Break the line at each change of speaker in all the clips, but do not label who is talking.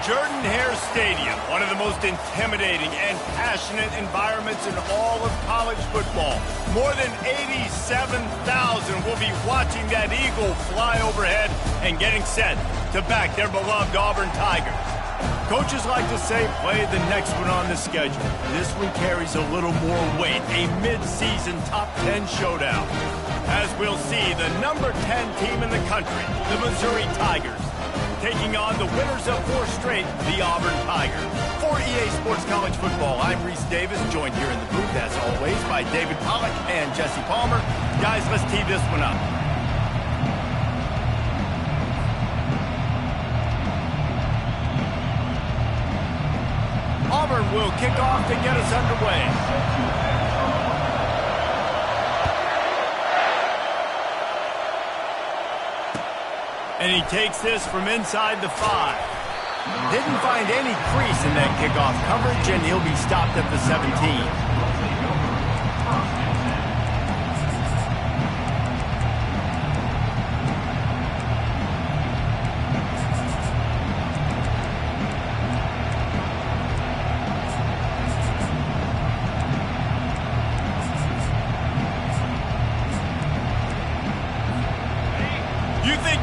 Jordan-Hare Stadium, one of the most intimidating and passionate environments in all of college football. More than 87,000 will be watching that eagle fly overhead and getting set to back their beloved Auburn Tigers. Coaches like to say, play the next one on the schedule. This one carries a little more weight, a mid-season top 10 showdown. As we'll see, the number 10 team in the country, the Missouri Tigers, taking on the winners of 4 straight, the Auburn Tigers. For EA Sports College Football, I'm Reese Davis, joined here in the booth, as always, by David Pollack and Jesse Palmer. Guys, let's tee this one up. Auburn will kick off to get us underway. And he takes this from inside the 5. Didn't find any crease in that kickoff coverage, and he'll be stopped at the 17.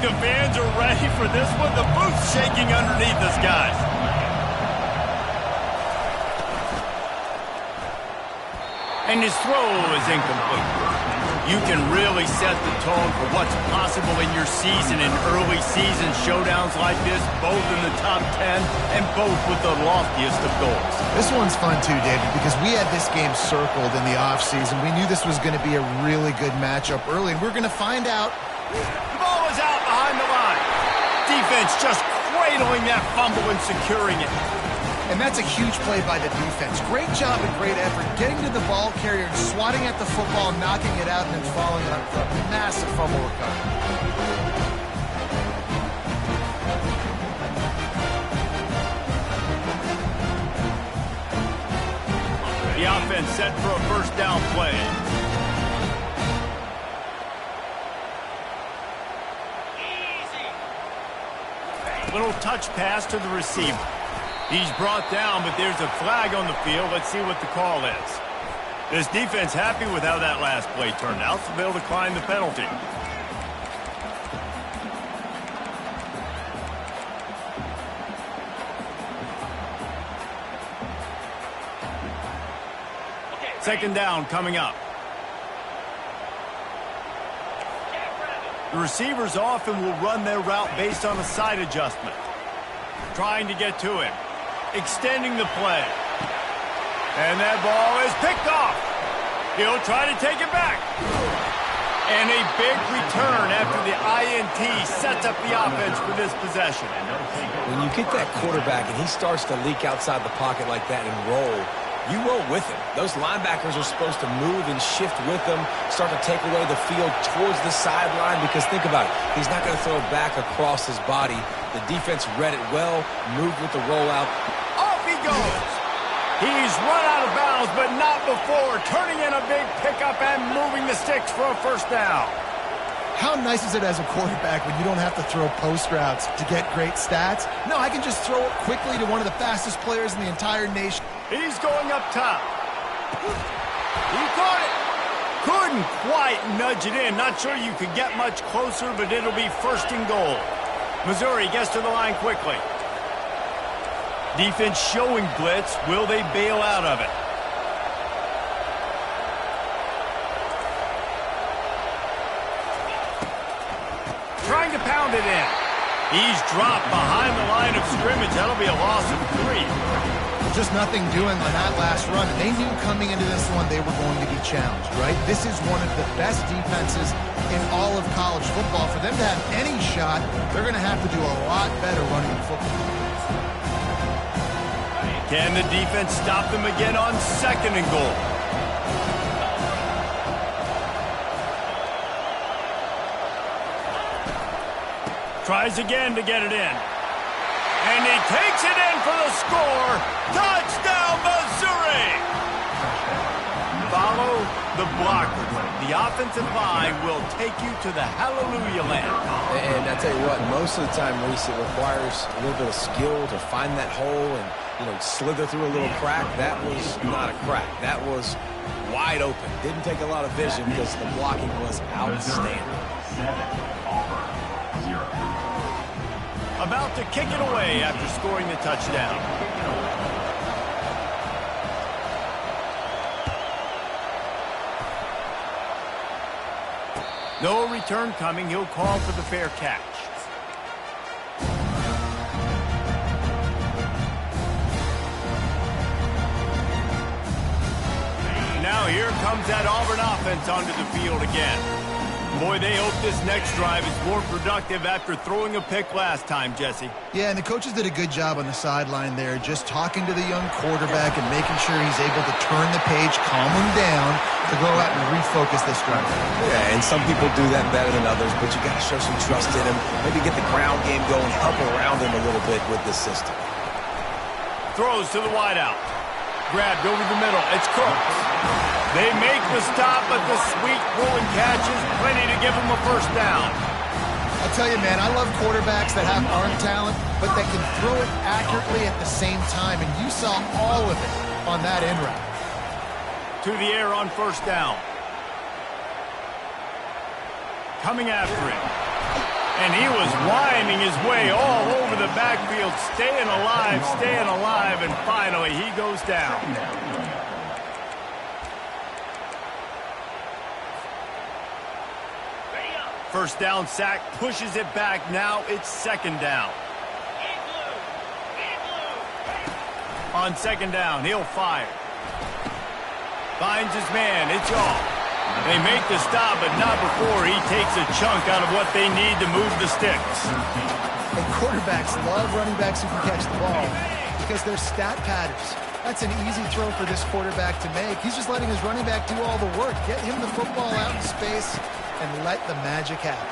The fans are ready for this one. The booth's shaking underneath us, guys. And his throw is incomplete. You can really set the tone for what's possible in your season in early season showdowns like this, both in the top 10 and both with the loftiest of goals.
This one's fun too, David, because we had this game circled in the offseason. We knew this was going to be a really good matchup early, and we're going to find out.
The ball is out behind the line. Defense just cradling that fumble and securing it.
And that's a huge play by the defense. Great job and great effort getting to the ball carrier and swatting at the football, knocking it out, and then following up for a massive fumble recovery.
The offense set for a first down play. Little touch pass to the receiver. He's brought down, but there's a flag on the field. Let's see what the call is. This defense happy with how that last play turned out, so they'll decline the penalty. Second down coming up. The receivers often will run their route based on a side adjustment. Trying to get to him. Extending the play. And that ball is picked off. He'll try to take it back. And a big return after the INT sets up the offense for this possession.
When you get that quarterback and he starts to leak outside the pocket like that and roll, you roll with him. Those linebackers are supposed to move and shift with him, start to take away the field towards the sideline, because think about it. He's not going to throw it back across his body. The defense read it well, moved with the rollout.
Off he goes. He's run out of bounds, but not before turning in a big pickup and moving the sticks for a first down.
How nice is it as a quarterback when you don't have to throw post routes to get great stats? No, I can just throw it quickly to one of the fastest players in the entire nation.
He's going up top. He caught it. Couldn't quite nudge it in. Not sure you could get much closer, but it'll be first and goal. Missouri gets to the line quickly. Defense showing blitz. Will they bail out of it? Trying to pound it in. He's dropped behind the line of scrimmage. That'll be a loss of 3.
Just nothing doing on that last run. And they knew coming into this one they were going to be challenged, right? This is one of the best defenses in all of college football. For them to have any shot, they're going to have to do a lot better running the football.
Can the defense stop them again on second and goal? Tries again to get it in. And he takes it in for the score. Touchdown, Missouri! Follow the blocker. the offensive line will take you to the hallelujah land.
And I tell you what, most of the time, Reese, it requires a little bit of skill to find that hole and, slither through a little crack. That was not a crack. That was wide open. Didn't take a lot of vision because the blocking was outstanding.
About to kick it away after scoring the touchdown. No return coming. He'll call for the fair catch. Now here comes that Auburn offense onto the field again. Boy, they hope this next drive is more productive after throwing a pick last time, Jesse.
Yeah, and the coaches did a good job on the sideline there, just talking to the young quarterback and making sure he's able to turn the page, calm him down, to go out and refocus this drive.
Yeah, and some people do that better than others, but you got to show some trust in him. Maybe get the ground game going, help around him a little bit with this system.
Throws to the wideout. Grabbed over the middle. It's Cooks. They make the stop, but the sweet rolling catch is plenty to give them a first down.
I'll tell you, man, I love quarterbacks that have arm talent, but that can throw it accurately at the same time, and you saw all of it on that end route.
To the air on first down. Coming after it. And he was winding his way all over the backfield, staying alive, and finally he goes down. First down sack, pushes it back. Now it's second down. On second down, he'll fire. Finds his man, it's off. They make the stop, but not before he takes a chunk out of what they need to move the sticks.
And quarterbacks love running backs who can catch the ball because they're stat patterns. That's an easy throw for this quarterback to make. He's just letting his running back do all the work. Get him the football out in space and let the magic happen.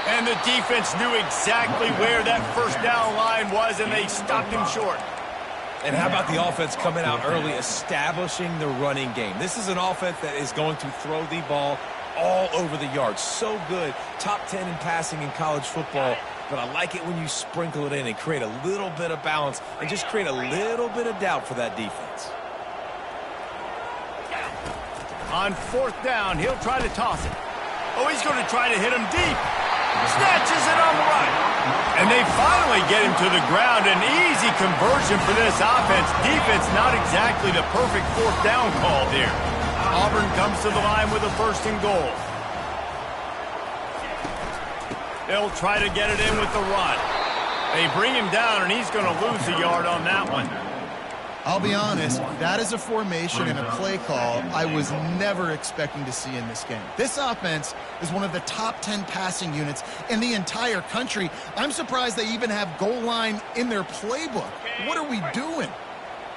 And the defense knew exactly where that first down line was, and they stopped him short.
And how about the offense coming out early, establishing the running game? This is an offense that is going to throw the ball all over the yard. So good. Top 10 in passing in college football. But I like it when you sprinkle it in and create a little bit of balance and just create a little bit of doubt for that defense.
On fourth down, he'll try to toss it. Oh, he's going to try to hit him deep. Snatches it on the right. And they finally get him to the ground. An easy conversion for this offense. Defense not exactly the perfect fourth down call there. Auburn comes to the line with a first and goal. They'll try to get it in with the run. They bring him down, and he's going to lose a yard on that one.
I'll be honest, that is a formation and a play call I was never expecting to see in this game. This offense is one of the top 10 passing units in the entire country. I'm surprised they even have goal line in their playbook. What are we doing?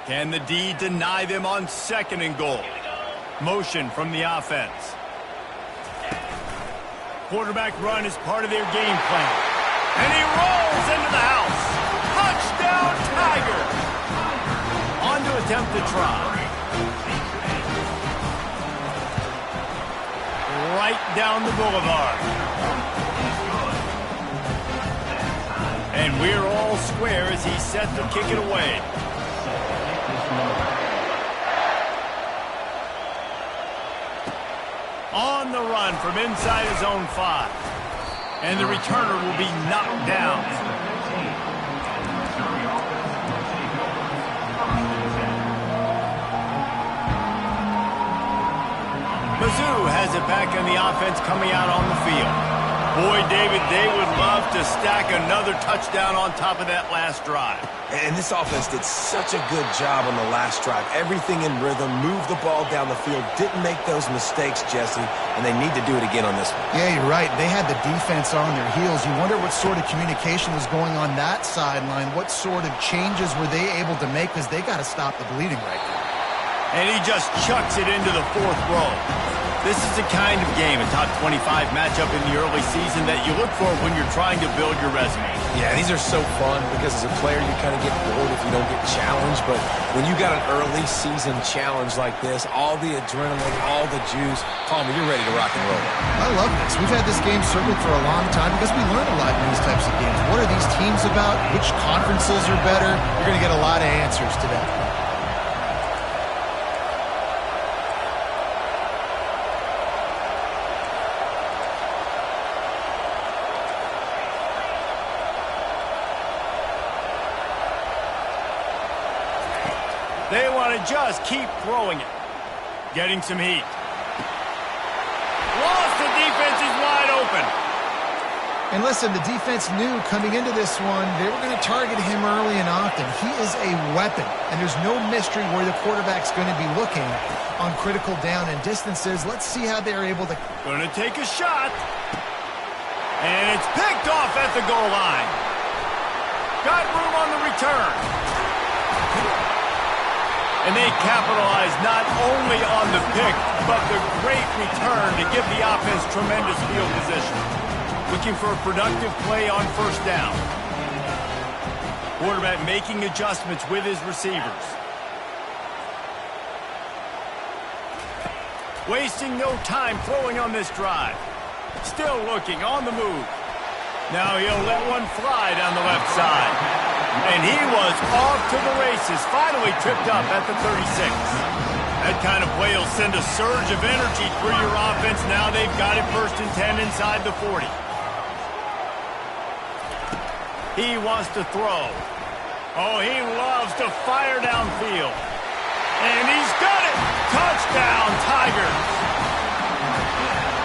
Can the D deny them on second and goal? Motion from the offense. Quarterback run is part of their game plan. And he rolls into the house. Touchdown, Tiger! On to attempt the try. Right down the boulevard. And we're all square as he's set to kick it away. On the run from inside his own 5. And the returner will be knocked down. Mizzou has it back on the offense coming out on the field. Boy, David, they would love to stack another touchdown on top of that last drive.
And this offense did such a good job on the last drive. Everything in rhythm, moved the ball down the field, didn't make those mistakes, Jesse, and they need to do it again on this one.
Yeah, you're right. They had the defense on their heels. You wonder what sort of communication was going on that sideline. What sort of changes were they able to make because they got to stop the bleeding right now.
And he just chucks it into the fourth row. This is the kind of game, a top 25 matchup in the early season, that you look for when you're trying to build your resume.
Yeah, these are so fun because as a player, you kind of get bored if you don't get challenged. But when you got an early season challenge like this, all the adrenaline, all the juice, Palmer, you're ready to rock and roll.
I love this. We've had this game circled for a long time because we learn a lot in these types of games. What are these teams about? Which conferences are better? You're going to get a lot of answers today.
They want to just keep throwing it. Getting some heat. Lost, the defense is wide open.
And listen, the defense knew coming into this one, they were going to target him early and often. He is a weapon, and there's no mystery where the quarterback's going to be looking on critical down and distances. Let's see how they're able to...
Going to take a shot. And it's picked off at the goal line. Got room on the return. And they capitalize not only on the pick, but the great return to give the offense tremendous field position. Looking for a productive play on first down. Quarterback making adjustments with his receivers. Wasting no time throwing on this drive. Still looking on the move. Now he'll let one fly down the left side. And he was off to the races, finally tripped up at the 36. That kind of play will send a surge of energy through your offense. Now they've got it 1st and 10 inside the 40. He wants to throw. Oh, he loves to fire downfield. And he's got it! Touchdown, Tigers!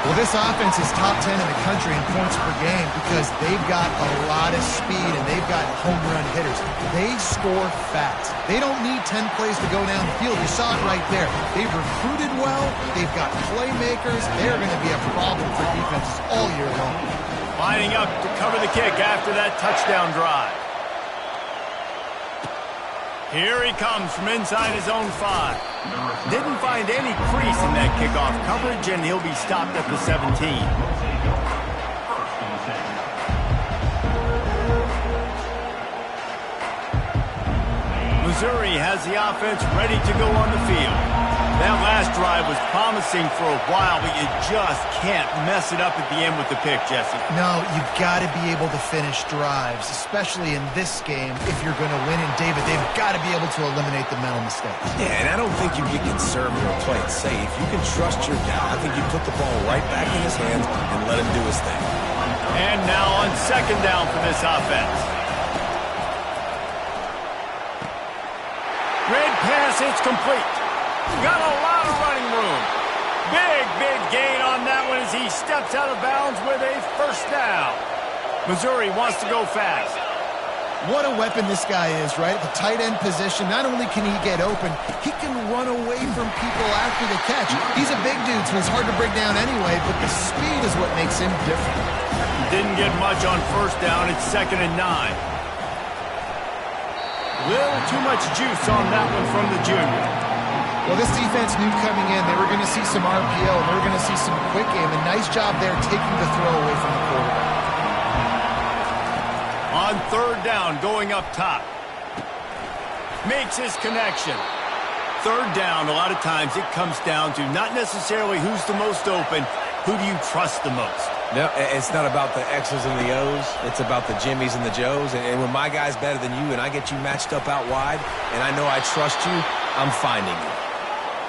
Well, this offense is top 10 in the country in points per game because they've got a lot of speed and they've got home run hitters. They score fast. They don't need 10 plays to go down the field. You saw it right there. They've recruited well. They've got playmakers. They're going to be a problem for defenses all year long.
Lining up to cover the kick after that touchdown drive. Here he comes from inside his own 5. Didn't find any crease in that kickoff coverage, and he'll be stopped at the 17. Missouri has the offense ready to go on the field. That last drive was promising for a while, but you just can't mess it up at the end with the pick, Jesse.
No, you've got to be able to finish drives, especially in this game if you're going to win. And David, they've got to be able to eliminate the mental mistakes.
Yeah, and I don't think you get conservative or play it safe. You can trust your guy. I think you put the ball right back in his hands and let him do his thing.
And now on 2nd down for this offense. Red pass, it's complete. Got a lot of running room. Big gain on that one as he steps out of bounds with a 1st down. Missouri wants to go fast.
What a weapon this guy is, right? At the tight end position, not only can he get open, he can run away from people after the catch. He's a big dude, so he's hard to break down anyway, but the speed is what makes him different.
Didn't get much on 1st down. It's 2nd and 9. Little too much juice on that one from the junior.
Well, this defense knew coming in they were going to see some RPO, and they were going to see some quick game. A nice job there taking the throw away from the quarterback.
On 3rd down, going up top. Makes his connection. 3rd down, a lot of times it comes down to not necessarily who's the most open, who do you trust the most?
No, it's not about the X's and the O's. It's about the Jimmies and the Joes. And when my guy's better than you and I get you matched up out wide and I know I trust you, I'm finding you.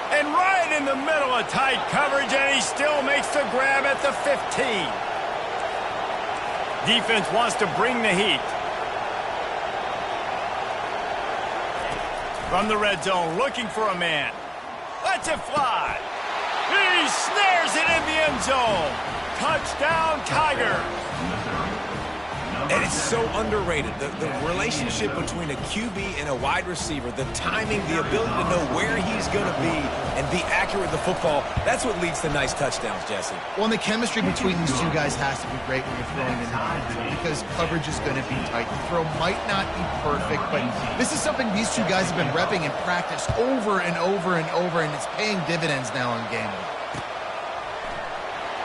And right in the middle of tight coverage, and he still makes the grab at the 15. Defense wants to bring the heat. From the red zone, looking for a man. Lets it fly. He snares it in the end zone. Touchdown, Tigers.
And it's so underrated. The relationship between a QB and a wide receiver, the timing, the ability to know where he's going to be and be accurate with the football, that's what leads to nice touchdowns, Jesse.
Well, and the chemistry between these two guys has to be great when you're throwing in the end zone because coverage is going to be tight. The throw might not be perfect, but this is something these two guys have been repping in practice over and over and over, and it's paying dividends now in game day.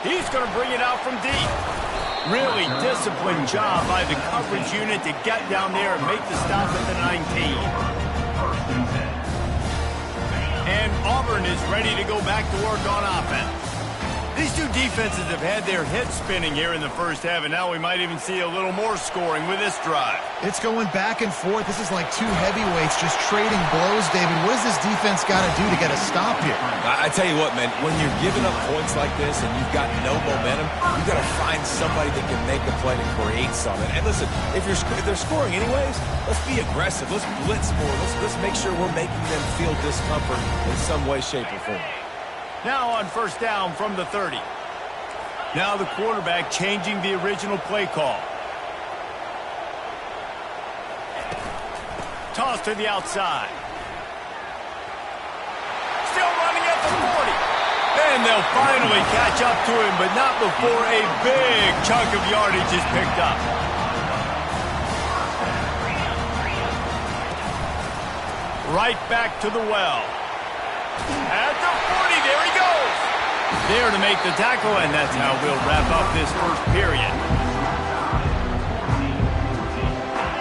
He's going to bring it out from deep. Really disciplined job by the coverage unit to get down there and make the stop at the 19. And Auburn is ready to go back to work on offense. These two defenses have had their heads spinning here in the first half, and now we might even see a little more scoring with this drive.
It's going back and forth. This is like two heavyweights just trading blows, David. What does this defense got to do to get a stop here?
I tell you what, man, when you're giving up points like this and you've got no momentum, you've got to find somebody that can make a play to create something. And listen, if they're scoring anyways, let's be aggressive. Let's blitz more. Let's make sure we're making them feel discomfort in some way, shape, or form.
Now on first down from the 30. Now the quarterback changing the original play call. Toss to the outside. Still running at the 40. And they'll finally catch up to him, but not before a big chunk of yardage is picked up. Right back to the well. At the 40, there he goes. There to make the tackle, and that's how we'll wrap up this first period.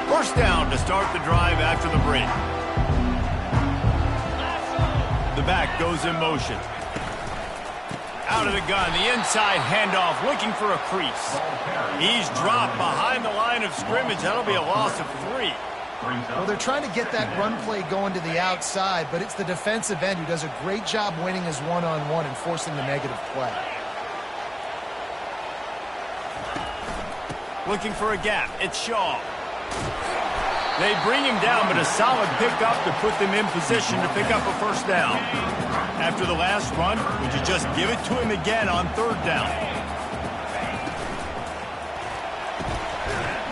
First down to start the drive after the break. The back goes in motion. Out of the gun, the inside handoff, looking for a crease. He's dropped behind the line of scrimmage. That'll be a loss of 3.
Well, they're trying to get that run play going to the outside, but it's the defensive end who does a great job winning his one-on-one and forcing the negative play.
Looking for a gap. It's Shaw. They bring him down, but a solid pickup to put them in position to pick up a first down. After the last run, would you just give it to him again on third down?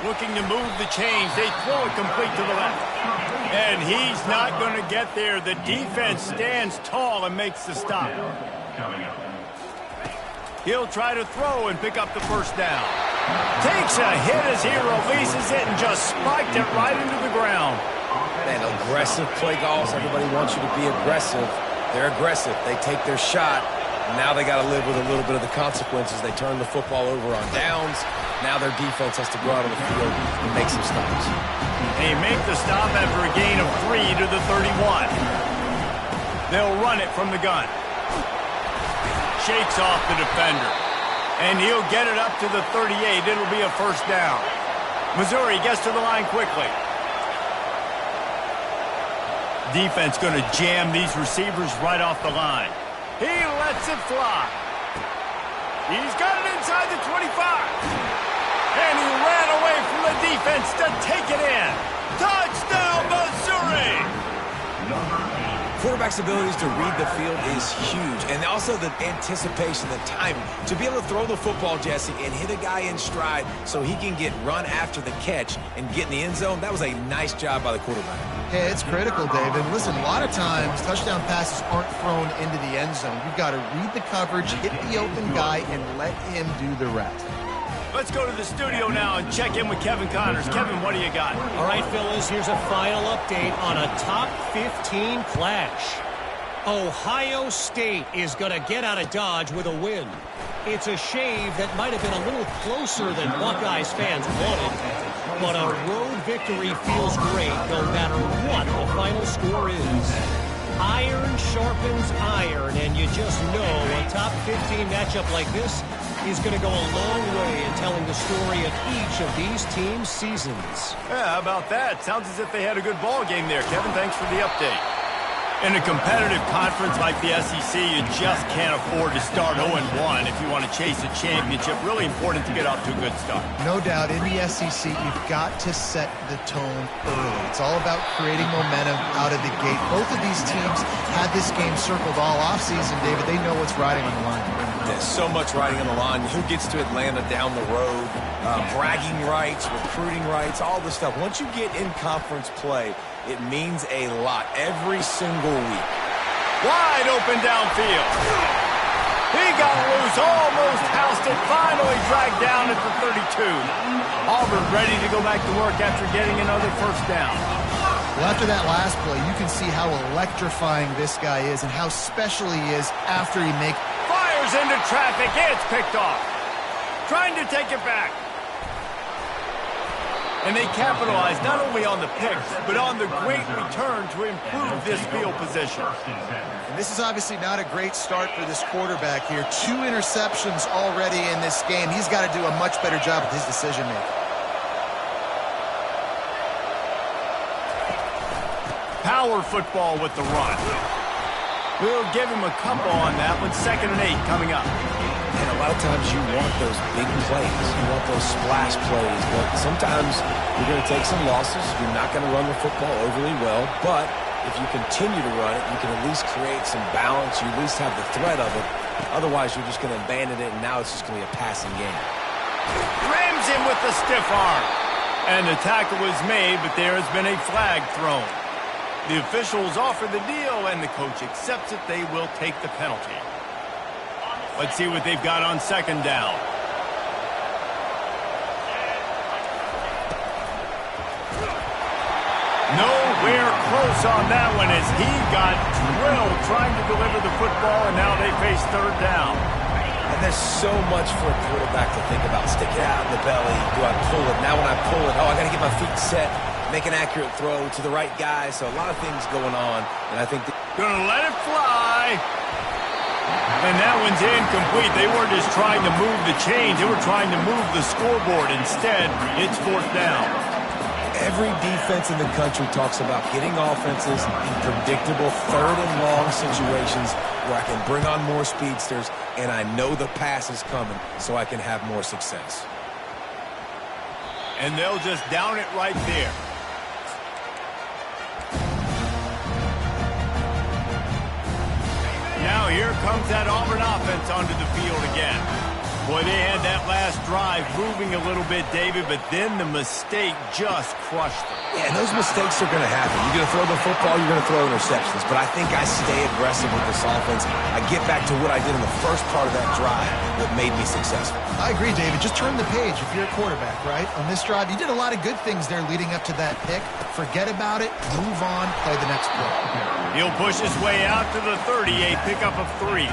Looking to move the chains. They throw it complete to the left. And he's not going to get there. The defense stands tall and makes the stop. He'll try to throw and pick up the first down. Takes a hit as he releases it and just spiked it right into the ground.
Man, aggressive play calls. Everybody wants you to be aggressive. They're aggressive. They take their shot. Now they got to live with a little bit of the consequences. They turn the football over on downs. Now their defense has to go out on the field and make some stops.
They make the stop after a gain of 3 to the 31. They'll run it from the gun. Shakes off the defender. And he'll get it up to the 38. It'll be a first down. Missouri gets to the line quickly. Defense going to jam these receivers right off the line. He lets it fly. He's got it inside the 25. And he ran away from the defense to take it in. Touchdown, Missouri!
Quarterback's abilities to read the field is huge. And also the anticipation, the timing. To be able to throw the football, Jesse, and hit a guy in stride so he can get run after the catch and get in the end zone, that was a nice job by the quarterback.
Yeah, it's critical, David. Listen, a lot of times touchdown passes aren't thrown into the end zone. You've got to read the coverage, hit the open guy, and let him do the rest.
Let's go to the studio now and check in with Kevin Connors. Kevin, what do you got?
All right, fellas, here's a final update on a top 15 clash. Ohio State is going to get out of Dodge with a win. It's a shave that might have been a little closer than Buckeyes fans wanted, but a road victory feels great no matter what the final score is. Iron sharpens iron, and you just know a top 15 matchup like this is going to go a long way in telling the story of each of these teams' seasons.
Yeah, how about that? Sounds as if they had a good ball game there. Kevin, thanks for the update. In a competitive conference like the SEC, you just can't afford to start 0-1 if you want to chase a championship. Really important to get off to a good start.
No doubt, in the SEC, you've got to set the tone early. It's all about creating momentum out of the gate. Both of these teams had this game circled all offseason, David. They know what's riding on the line.
There's so much riding on the line. Who gets to Atlanta down the road? bragging rights, recruiting rights, all this stuff. Once you get in conference play, it means a lot every single week.
Wide open downfield. He got loose, almost housed it, finally dragged down at the 32. Auburn ready to go back to work after getting another first down.
Well, after that last play, you can see how electrifying this guy is and how special he is after he makes.
Fires into traffic. It's picked off. Trying to take it back. And they capitalize not only on the pick, but on the great return to improve this field position.
And this is obviously not a great start for this quarterback here. 2 interceptions already in this game. He's got to do a much better job with his decision-making.
Power football with the run. We'll give him a couple on that one. 2nd and 8 coming up.
And a lot of times you want those big plays. You want those splash plays. But sometimes you're going to take some losses. You're not going to run the football overly well. But if you continue to run it, you can at least create some balance. You at least have the threat of it. Otherwise, you're just going to abandon it, and now it's just going to be a passing game.
Rams him with the stiff arm. And the tackle was made, but there has been a flag thrown. The officials offer the deal, and the coach accepts it. They will take the penalty. Let's see what they've got on 2nd down. Nowhere close on that one as he got drilled trying to deliver the football, and now they face 3rd down.
And there's so much for a quarterback to think about. Stick it out in the belly. Do I pull it? Now when I pull it, I got to get my feet set. Make an accurate throw to the right guy. So a lot of things going on, and I think
gonna let it fly. And that one's incomplete. They weren't just trying to move the chains. They were trying to move the scoreboard. Instead, it's 4th down.
Every defense in the country talks about getting offenses in predictable 3rd and long situations where I can bring on more speedsters, and I know the pass is coming, so I can have more success.
And they'll just down it right there. Now here comes that Auburn offense onto the field again. Boy, they had that last drive moving a little bit, David, but then the mistake just crushed them.
Yeah, and those mistakes are going to happen. You're going to throw the football, you're going to throw interceptions. But I think I stay aggressive with this offense. I get back to what I did in the first part of that drive that made me successful.
I agree, David. Just turn the page if you're a quarterback, right? On this drive, you did a lot of good things there leading up to that pick. Forget about it, move on, play the next play.
He'll push his way out to the 38, pickup of 3.